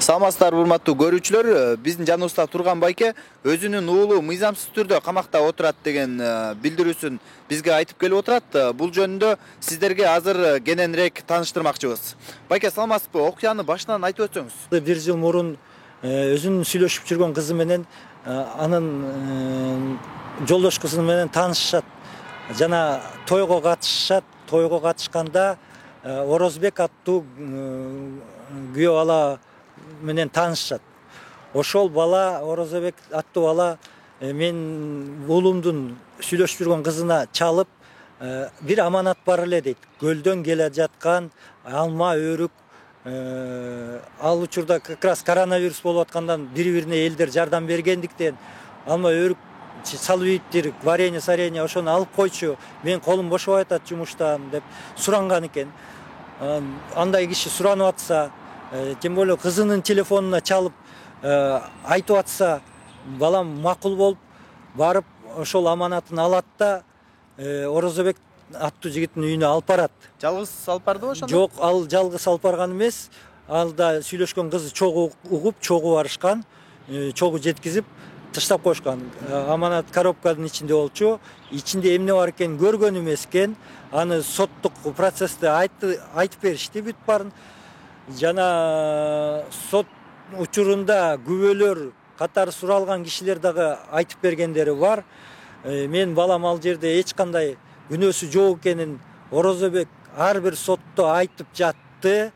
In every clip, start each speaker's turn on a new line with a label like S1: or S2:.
S1: Саламатсыздарбы урматтуу көрүүчүлөр, биздин жаныбызда турган байке өзүнүн уулу мыйзамсыз түрдө камакта отурат деген билдирүүсүн бизге айтып келип отурат. Бул жөнүндө сиздерге азыр кененирээк тааныштырмакчыбыз. Байке, саламатсызбы? Окуяны башынан айтып өтсөңүз.
S2: Бир жыл мурун өзүнүн сүйлөшүп жүргөн кызы менен анын жолдош кызы менен таанышышат. Жана тойго катышышат. Тойго катышканда Орозбек аттуу күйөө бала менен таанышышат. Ошол бала, Орозбек аттуу бала мен уулумдун сүйлөшүп жүргөн кызына чалып, бир аманат бар эле дейт. Көлдөн келе жаткан алма, өрүк. Ал учурда как раз коронавирус болуп аткандан бири-бирине элдер жардам бергендиктен алма, өрүк салып ийиптир, варенье, ошону алып койчу. Мен колум бошобой атат жумуштан деп суранган экен. Андай киши суранып атса, тем более кызынын телефонуна чалып айтып атса, балам макул болуп барып ошол аманатын алат да Орозбек аттуу жигиттин үйүнө алып барат.
S1: Жалгыз алып бардыбы ошондо?
S2: Жок, ал жалгыз алып барган эмес. Ал да сүйлөшкөн кызы чогуу угуп, чогуу барышкан, чогуу жеткизип таштап коюшкан. Аманат коробканын ичинде болчу. Ичинде эмне бар экенин көргөн эмес экен. Аны соттук процессте айтып беришти бүт баарын. Жана сот учурунда күбөлөр катары суралган кишилер дагы айтып бергендери бар. Мен балам ал жерде эч кандай күнөөсү жок экенин Орозбек ар бир сотто айтып жатты.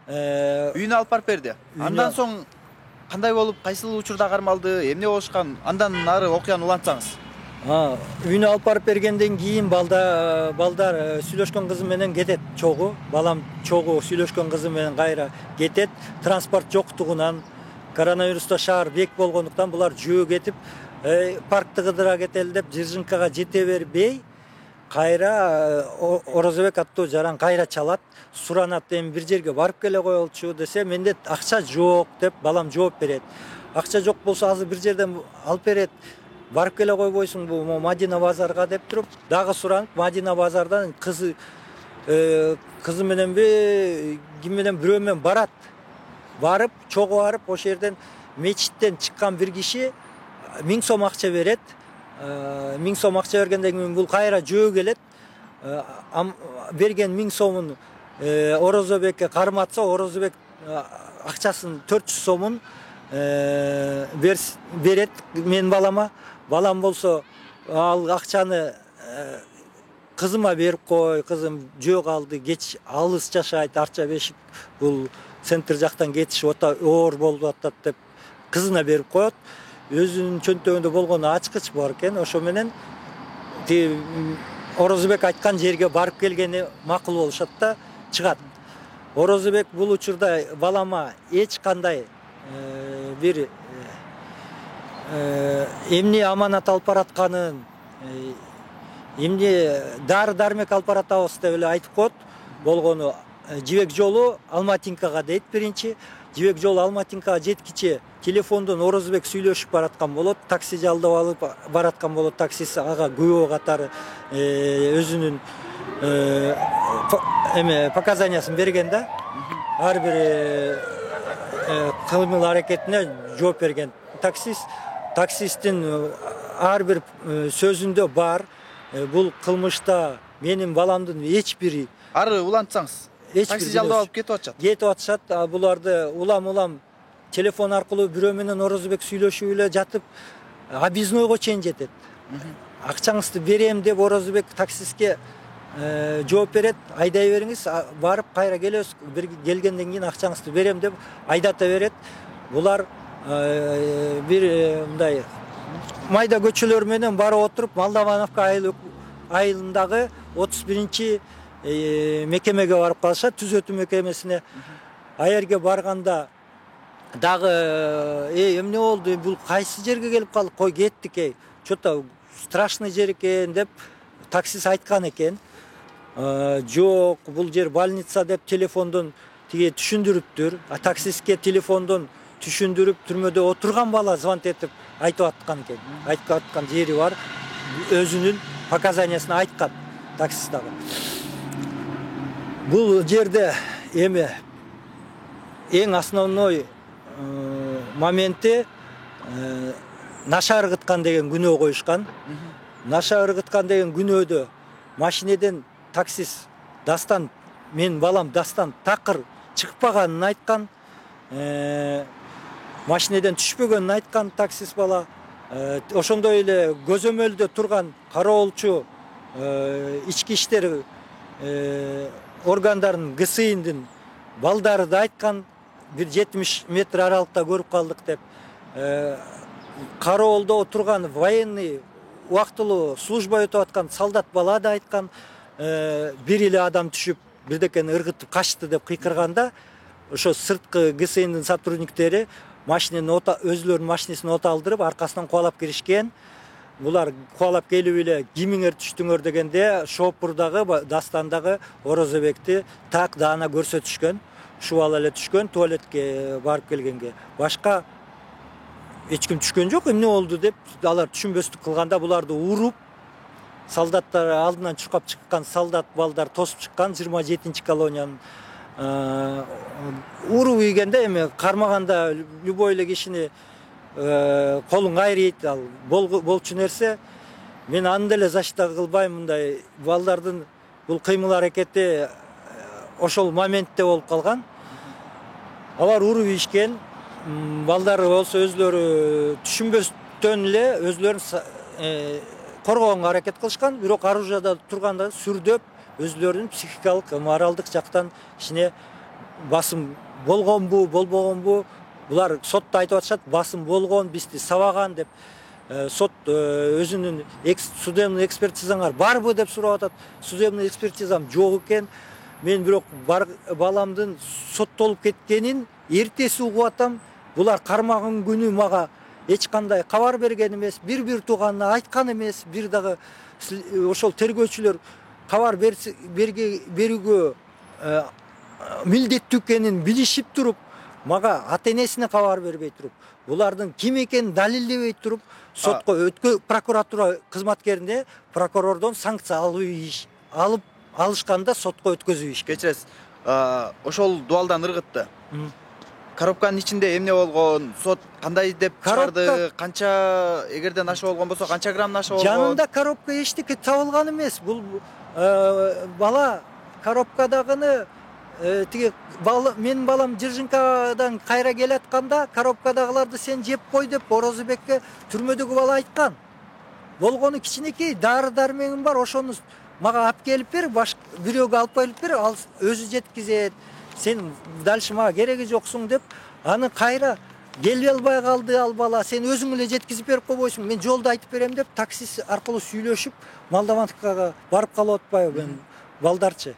S1: Үйүнө алып барып берди. Андан соң кандай болуп, кайсыл учурда кармалды, эмне болушкан? Андан ары окуяны улантсаңыз.
S2: Үйүнө алып барып бергенден кийин балдар сүйлөшкөн кызы менен кетет чогуу. Балам чогуу сүйлөшкөн кызы менен кайра кетет. Транспорт жоктугунан, коронавируста шаар бек болгондуктан булар жөө кетип, паркты кыдыра кетели деп Жыржынкага жете бербей, кайра Орозбек аттуу жаран кайра чалат. Суранат, эми бир жерге барып келе коелучу десе, менде акча жок деп балам жооп берет. Акча жок болсо азыр бир жерден алып берет. Барып келе койбойсуңбу Мадина базарга деп туруп, дагы суранып, Мадина базардан кызы мененби, ким менен бирөө менен барат. Барып, чогуу барып, ошол жерден мечиттен чыккан бир киши 1000 сом акча берет. 1000 сом акча бергенден кийин бул кайра жөө келет. Берген 1000 сомун Орозбекке карматса, Орозбек акчасын 400 сомун берет мен балама. Балам болсо ал акчаны кызыма берип кой, кызым жөө калды, кеч алыс жашайт, Арча Бешик бул центр жактан кетиш оор болуп атат деп кызына берип коет. Өзүнүн чөнтөгүндө болгон ачкыч бар экен, ошо менен Орозбек айткан жерге барып келгени макул болушат да чыгат. Орозбек бул учурда балама эч кандай бир эмне аманат алып баратканын, эмне дары-дармек алып баратабыз деп эле айтып коет. Болгону жибек жолу Алматинкага дейт биринчи. Жибек жолу Алматинкага жеткиче телефондон Орозбек сүйлөшүп бараткан болот, такси жалдап алып бараткан болот, таксист ага күбө катары өзүнүн показаниясын берген да. Ар бир кылмыл аракетине жооп берген таксисттин ар бир сөзүндө бар. Бул кылмышта менин баламдын эч бири.
S1: Ары улантсаңыз. Такси жалдап алып кетип
S2: атышат. Буларды улам телефон аркылуу бирөө менен Орозбек сүйлөшүп эле жатып, объезднойго чейин жетет. Акчаңызды берем деп Орозбек таксистке жооп берет, айдай бериңиз, барып кайра келесиз, келгенден кийин акчаңызды берем деп айдата берет. Булар бир мындай майда көчөлөр менен барып отуруп, Молдовановка айылындагы 31-чи мекемеге барып калышат, түзөтүү мекемесине. Аерге барганда дагы эмне болду, бул кайсы жерге келип калдык, кой кеттик, чото страшный жер экен деп таксист айткан экен. Жок, бул жер больница деп телефондон тиге түшүндүрүптүр. Таксистке телефондон түшүндүрүп, түрмөдө отурган бала звонок этип айтып аткан экен. Айтып аткан жери бар. Өзүнүн показаниясын айткан таксист дагы. Бул жерде эми эң основной моменти наша ыргыткан деген күнөө коюшкан. Наша ыргыткан деген күнөөдө машинеден таксист Дастан, менин балам Дастан такыр чыкпаганын айткан, машинеден түшпөгөнүн айткан таксист бала. Ошондой эле көзөмөлдө турган кароолчу ички иштер органдарынын ГСИндин балдары да айткан, бир 70 метр аралыкта көрүп калдык деп. Кароолдо отурган военный убактылуу служба өтүп аткан солдат бала да айткан, бир эле адам түшүп бирдекени ыргытып качты деп кыйкырганда, ошо сырткы ГСИндин сотрудниктери өзүлөрүнүн машинесин от алдырып, аркасынан кубалап киришкен. Булар кубалап келип эле кимиңер түштүңөр дегенде, шоопурдагы Дастандагы Орозобекти так даана көрсөтүшкөн. Шубал эле түшкөн, туалетке барып келгенге. Башка эч ким түшкөн жок. Эмне болду деп алар түшүнбөстүк кылганда, буларды уруп, солдаттар алдынан чуркап чыккан солдат балдар тосуп чыккан 27 колониянын. Уруп ийгенде эми кармаганда любой эле кишини колун кайрыйт, ал болчу нерсе. Мен аны деле защита кылбайм, мындай балдардын бул кыймыл аракети ошол моментте болуп калган. Алар уруп ийишкен, балдар болсо өзлөрү түшүнбөстөн эле өзлөрүн коргоонго аракет кылышкан, бирок оружияда турганда сүрдөп өзлөрүнүн психикалык, моралдык жактан кичине басым болгонбу, болбогонбу, булар сотто айтып атышат, басым болгон, бизди сабаган деп. Сот өзүнүн судебный экспертизаңар барбы деп сурап атат. Судебный экспертизам жок экен. Мен бирок баламдын соттолуп кеткенин эртеси угуп атам. Булар кармаган күнү мага эч кандай кабар берген эмес, бир тууганына айткан эмес. Бир дагы ошол тергөөчүлөр кабар берүүгө милдеттүү экенин билишип туруп, мага ата энесине кабар бербей туруп, булардын ким экенин далилдебей туруп, сотко прокуратура кызматкерине прокурордон санкция алышканда сотко өткөзүп.
S1: Кечиресиз. Ошол дубалдан ыргытты. Коробканын ичинде эмне болгон? Сот кандай деп чыгарды? Канча, эгерде наша болгон болсо, канча грамм наша болгон?
S2: Жанында коробка эчтеке табылган эмес. Бул бала коробкадагыны тиги менин балам Жыржынкадан кайра келатканда, коробкадагыларды сен жеп кой деп Орозбекке түрмөдөгү бала айткан. Болгону кичинекей дары дармегим бар, ошону мага алып келип бер, бирөөгө алып келип бер, ал өзү жеткизет. Сен дальше мага кереги жоксуң деп, аны кайра келе албай калды ал бала. Сен өзүң эле жеткизип берип койбойсуң, мен жолдо айтып берем деп, таксист аркылуу сүйлөшүп, Молдаванкага барып калып атпайбы балдарчы.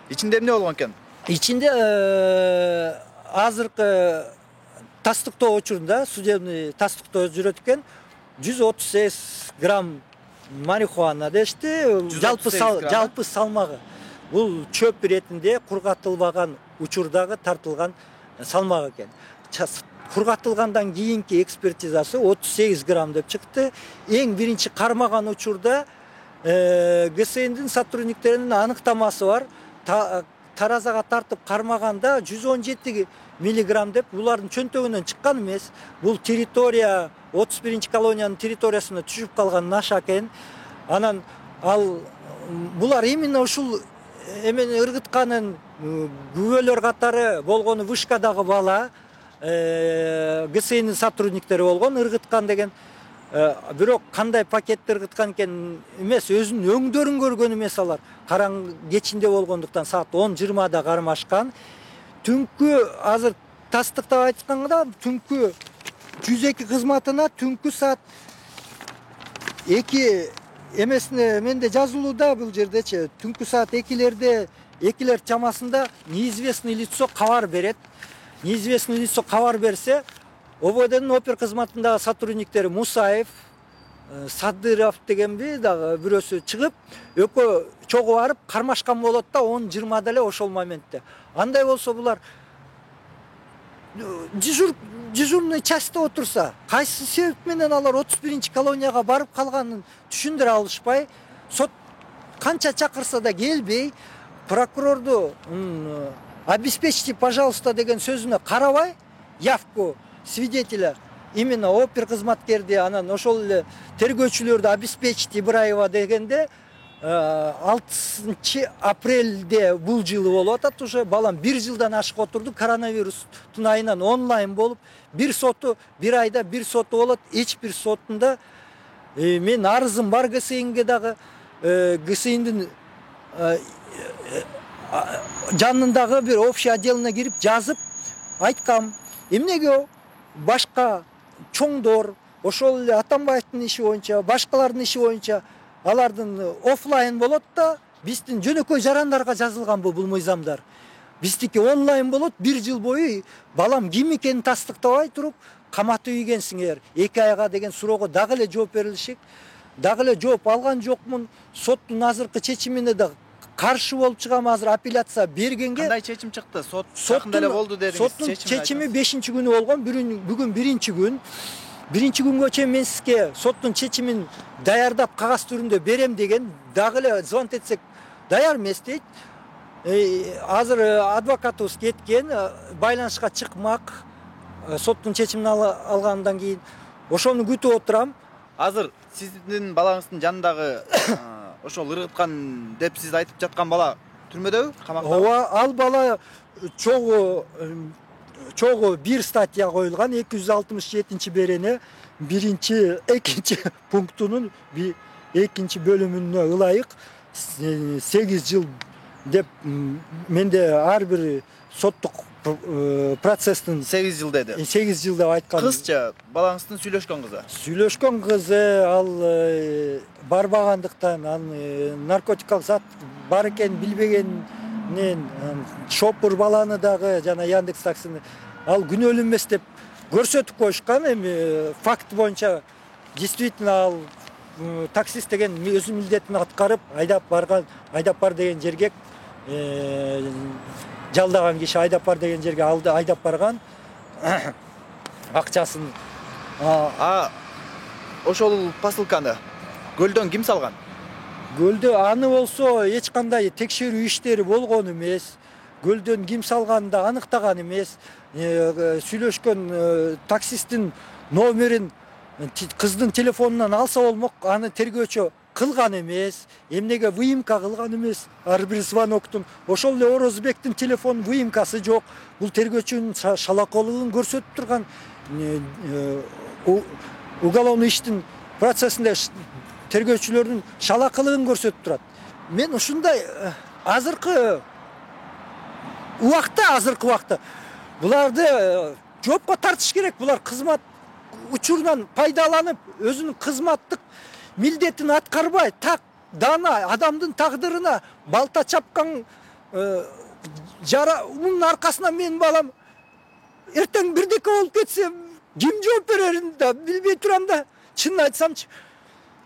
S1: Ичинде эмне болгон экен?
S2: Ичинде азыркы тастыктоо учурунда, судебный тастыктоо жүрөт экен, 138 грамм марихуана дешти, жалпы салмагы. Бул чөп иретинде кургатылбаган учурдагы тартылган салмак экен. Кургатылгандан кийинки экспертизасы 38 грамм деп чыкты. Эң биринчи кармаган учурда ГСИндин сотрудниктеринин аныктамасы бар. Таразага тартып кармаганда 117 миллиграмм деп, булардын чөнтөгүнөн чыккан эмес. Бул территория 31 колониянын территориясына түшүп калган наша экен. Анан булар именно ушул эмени ыргытканын күбөлөр катары болгону вышкадагы бала, ГСИнин сотрудниктери болгон, ыргыткан деген. Бирок кандай пакетти ыргыткан экен эмес, өзүнүн өңдөрүн көргөн эмес алар. Караң кечинде болгондуктан саат 10:20да кармашкан. Түнкү азыр тастыктап айтканда, түнкү 102 кызматына түнкү саат 2 эмесине менде жазылууда бул жердечи. Түнкү саат 2лер чамасында неизвестный лицо кабар берет. Неизвестный лицо кабар берсе, ОВДнын опер кызматындагы сотрудниктери Мусаев, Садыров дегенби дагы бирөөсү чыгып, экөө чогуу барып кармашкан болот да 10:20да эле ошол моментте. Андай болсо булар дежурный частьта отурса, кайсы себеп менен алар 31 колонияга барып калганын түшүндүрө алышпай, сот канча чакырса да келбей, прокурорду обеспечьте, пожалуйста деген сөзүнө карабай, явку свидетеля именно опер кызматкерди, анан ошол эле тергөөчүлөрдү обеспечить Ибраева дегенде 6 апрелде бул жылы болуп атат. Уже балам 1 жылдан ашык отурду, коронавирустун айынан онлайн болуп, бир соту бир айда бир соту болот. Эч бир сотунда мен арызым бар ГСИНге дагы, ГСИНдин жанындагы бир общий отделине кирип жазып айткам. Эмнеге башка чоңдор, ошол эле Атамбаевдин иши боюнча, башкалардын иши боюнча алардын офлайн болот да, биздин жөнөкөй жарандарга жазылганбы бул мыйзамдар? Биздики онлайн болот, 1 жыл бою балам ким экенин тастыктабай туруп каматып ийгенсиңер. 2 айга деген суроого дагы эле жооп берилишик. Дагы эле жооп алган жокмун. Соттун азыркы чечимине да каршы болуп чыгам. Азыр апелляция бергенге.
S1: Кандай чечим чыкты? Сот жакында эле болду дедиңиз.
S2: Соттун чечими 5-күнү болгон. Бүгүн 1-күн. 1-күнгө чейин мен сизге соттун чечимин даярдап кагаз түрүндө берем деген, дагы эле звонок этсек даяр эмес дейт. Азыр адвокатыбыз кеткен, байланышка чыкмак. Соттун чечимин алгандан кийин ошону күтүп отурам.
S1: Азыр сиздин балаңыздын жанындагы ошол ыргыткан деп сиз айтып жаткан бала түрмөдөбү, камакта?
S2: Ооба, ал бала чогуу бир статья коюлган, 267 берене 1-2 пунктунун 2 бөлүмүнө ылайык 8 жыл деп менде ар бир соттук процесстин
S1: 8 жыл деди.
S2: 8 жыл деп айткан.
S1: Кызча, балаңыздын сүйлөшкөн кызы.
S2: Сүйлөшкөн кызы ал барбагандыктан, наркотикалык зат бар экенин билбегенинен, шопур баланы дагы жана Яндекс таксини ал күнөөлүү эмес деп көрсөтүп коюшкан. Эми факт боюнча действительно ал таксист деген өзү милдетин аткарып айдап бар деген жерге, жалдаган киши айдап бар деген жерге алды, айдап барган акчасын.
S1: Ошол посылканы көлдөн ким салган?
S2: Көлдө аны болсо эч кандай текшерүү иштери болгон эмес. Көлдөн ким салганын да аныктаган эмес. Сүйлөшкөн таксисттин номерин кыздын телефонунан алса болмок, аны тергөөчү кылган эмес. Эмнеге выемка кылган эмес ар бир звоноктун. Ошол эле Орозбектин телефон выемкасы жок. Бул тергөөчүнүн шалаколугун көрсөтүп турган, уголовный иштин процессинде тергөөчүлөрдүн шалакылыгын көрсөтүп турат. Мен ушундай азыркы убакта буларды жоопко тартыш керек. Булар кызмат учурунан пайдаланып, өзүнүн кызматтык милдетин аткарбай, так дана адамдын тагдырына балта чапкан жаранын аркасынан менин балам эртең бирдеке болуп кетсе, ким жооп берерин да билбей турам да. Чынын айтсамчы,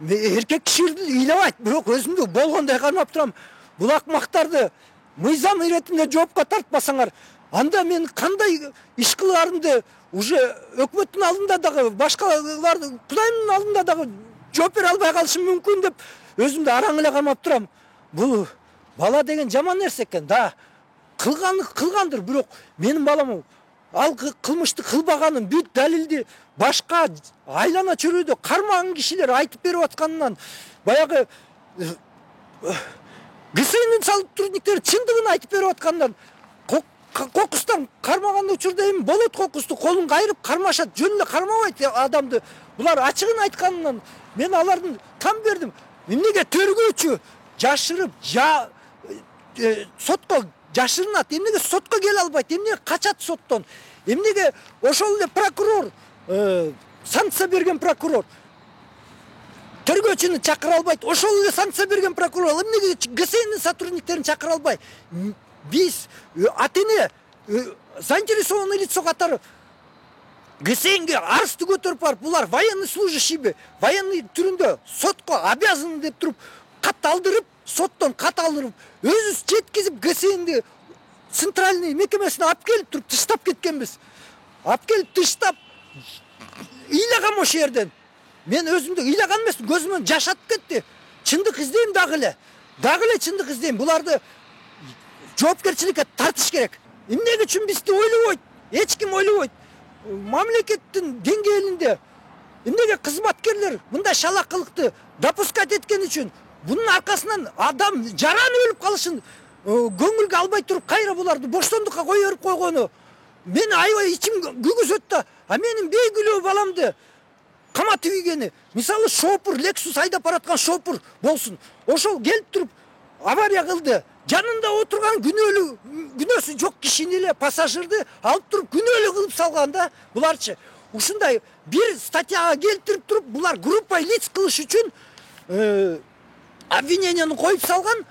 S2: эркек киши ыйлабайт, бирок өзүмдү болгондой кармап турам. Бул акмактарды мыйзам иретинде жоопко тартпасаңар, анда мен кандай иш кыларымды уже өкмөттүн алдында дагы, башкалардын Кудайымдын алдында дагы жооп бере албай калышым мүмкүн деп өзүмдү араң эле кармап турам. Бул бала деген жаман нерсе экен да. Кылгандыр, бирок менин балам ал кылмышты кылбаганын бүт далилди башка айлана чөйрөдө кармаган кишилер айтып берип атканынан, баягы ГСИНдин сотрудниктери чындыгын айтып берип аткандан, кокустан кармаган учурда эми болот, кокусту колун кайрып кармашат, жөн эле кармабайт адамды. Булар ачыгын айтканынан мен алардын там бердим. Эмнеге тергөөчү жашырып, сотко жашырынат, эмнеге сотко келе албайт, эмнеге качат соттон, эмнеге ошол эле прокурор, санкция берген прокурор тергөөчүнү чакыра албайт, ошол эле санкция берген прокурор эмнеге ГСИНдин сотрудниктерин чакыра албай? Биз атене заинтересованный лицо катары ГСИНге арызды көтөрүп барып, булар военный служащийби, военный түрүндө сотко обязан деп туруп, кат алдырып, соттон кат алдырып, өзүбүз жеткизип ГСИНди центральный мекемесине алып келип туруп тыштап кеткенбиз. Алып келип тыштап ыйлагам ошол жерден. Мен өзүмдү ыйлаган эмесмин, көзүмөн жаш атып кетти. Чындык издейм дагы эле чындык издейм. Буларды жоопкерчиликке тартыш керек. Эмнеге үчүн бизди ойлобойт? Эч ким ойлобойт. мамлекеттин деңгээлинде эмнеге кызматкерлер мындай шалакылыкты допускать эткен үчүн бунун аркасынан адам жаран өлүп калышын көңүлгө албай туруп кайра буларды боштондукка кое берип койгону мени аябай ичим күйгүзөт да. А менин бейгүлөө баламды каматып ийгени, мисалы шопур, Lexus айдап бараткан шопур болсун, ошол келип туруп авария кылды, жанында отурган күнөөсү жок кишини эле пассажирди алып туруп күнөөлүү кылып салган да. Буларчы ушундай бир статьяга келтирип туруп булар группа лиц кылыш үчүн обвинениени коюп салган.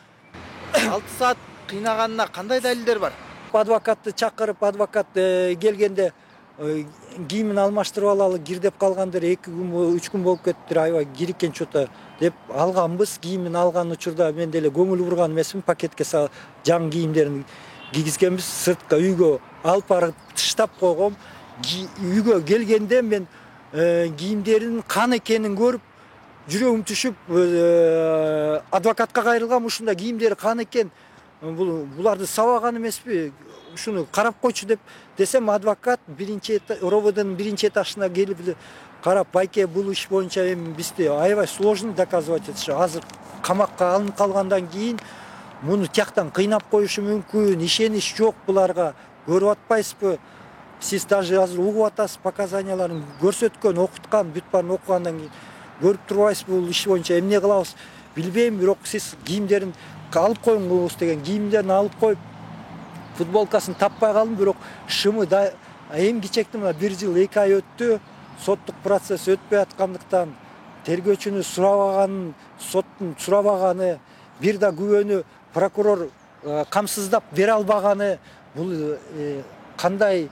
S1: 6 саат кыйнаганына кандай далилдер бар?
S2: Адвокатты чакырып, адвокат келгенде кийимин алмаштырып алалы кир деп калгандыр, 2 күн 3 күн болуп кетиптир, аябай кириккен чото деп алганбыз. Кийимин алган учурда мен деле көңүл бурган эмесмин, пакетке жаңы кийимдерин кийгизгенбиз. Сыртка үйгө алып барып таштап койгом. Үйгө келгенде мен кийимдерин кан экенин көрүп жүрөгүм түшүп адвокатка кайрылгам. Ушундай кийимдери кан экен, буларды сабаган эмеспи, ушуну карап койчу деп десем, адвокат РОВДнын биринчи этажына келип карап, байке, бул иш боюнча эми бизди аябай сложно доказывать этиши. Азыр камакка алынып калгандан кийин муну тияктан кыйнап коюшу мүмкүн, ишенич жок буларга. Көрүп атпайсызбы? Сиз даже азыр угуп атасыз, показанияларын көрсөткөн, окуткан, бүт баарын окугандан кийин көрүп турбайсызбы бул иш боюнча эмне кылабыз билбейм, бирок сиз кийимдерин алып коюңуз деген кийимдерин алып коюп, футболкасын таппай калдым. Бирок шымы да эң кичекти мына 1 жыл 2 ай өттү. Соттук процесс өтпөй аткандыктан тергөөчүнү сурабаганын, соттун сурабаганы, бир да күбөнү прокурор камсыздап бере албаганы, бул кандай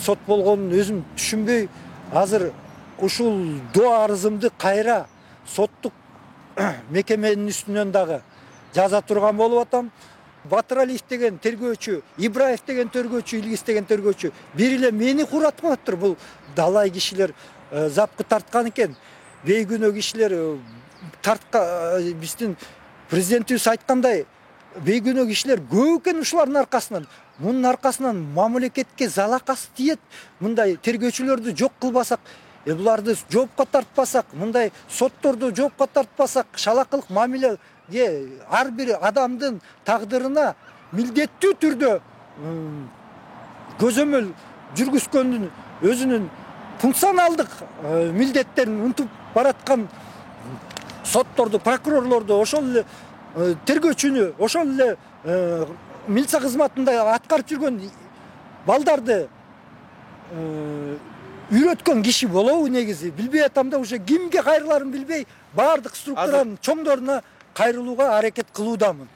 S2: сот болгонун өзүм түшүнбөй, азыр ушул до арызымды кайра соттук мекеменин үстүнөн дагы жаза турган болуп атам. Батыралиев деген тергөөчү, Ибраев деген тергөөчү, Илгиз деген тергөөчү бир эле мени куратып атыптыр. Бул далай кишилер запкы тарткан экен. Бейгүнөө кишилер биздин президентибиз айткандай, бейгүнөө кишилер көп экен ушулардын аркасынан. Мунун аркасынан мамлекетке залакасы тиет. Мындай тергөөчүлөрдү жок кылбасак, буларды жоопко тартпасак, мындай сотторду жоопко тартпасак, шалакылык мамилеге ар бир адамдын тагдырына милдеттүү түрдө көзөмөл жүргүзгөндүн өзүнүн функционалдык милдеттерин унутуп бараткан сотторду, прокурорлорду, ошол эле тергөөчүнү, ошол эле милиция кызматында аткарып жүргөн балдарды үйрөткөн киши болобу негизи билбей атам да. Уже кимге кайрыларын билбей баардык структуранын чоңдоруна кайрылууга аракет кылуудамын.